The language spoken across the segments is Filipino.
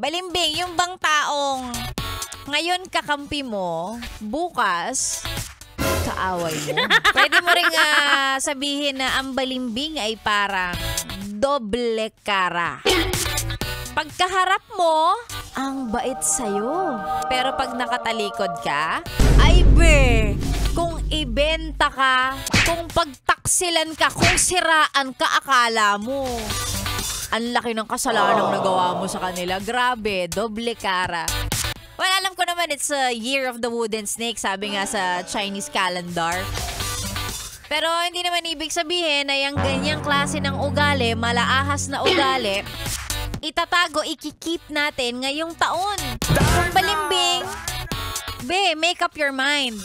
Balimbing, yung bang taong ngayon kakampi mo, bukas kaaway mo. Pwede mo ring sabihin na ang balimbing ay parang doble cara. Pagkaharap mo, ang bait sa'yo. Pero pag nakatalikod ka, ay be, kung ibenta ka, kung pagtaksilan ka, kung siraan ka, akala mo ang laki ng kasalanang nagawa mo sa kanila. Grabe, doble cara. Well, alam ko naman it's a year of the wooden snake, sabi nga sa Chinese calendar. Pero hindi naman ibig sabihin na yung ganyang klase ng ugali, malaahas na ugali, itatago, ikikip natin ngayong taon. Kung balimbing, be, make up your mind.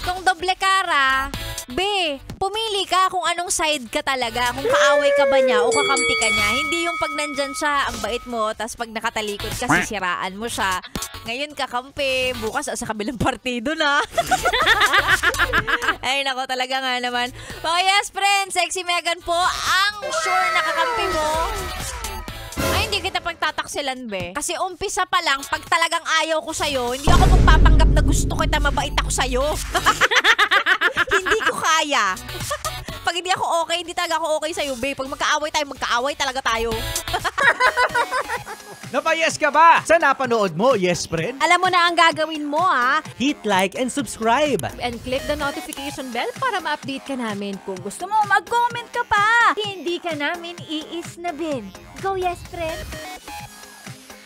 Kung doble cara, be, pumili ka kung anong side ka talaga. Kung kaaway ka ba niya o kakampi ka niya. Hindi yung pag nandyan siya, ang bait mo, tas pag nakatalikod ka, sisiraan mo siya. Ngayon kakampi, bukas sa kabilang partido na. Ay, nako, talaga nga naman. Oh yes, friend, Sexy Megan po, ang sure na kakampi mo. Ay, hindi kita pagtataksilan, be. Kasi umpisa pa lang, pag talagang ayaw ko sa'yo, hindi ako magpapanggap na gusto kita, mabait ako sa'yo. Hindi ko kaya. Pag hindi ako okay, hindi talaga ako okay sa'yo, be. Pag magkaaway talaga tayo. Napayes ka ba sa napanood mo, yes friend? Alam mo na ang gagawin mo, ha? Hit like and subscribe. And click the notification bell para ma-update ka namin. Kung gusto mo, mag-comment ka pa. Hindi ka namin iisnabin. Go, yes, friend!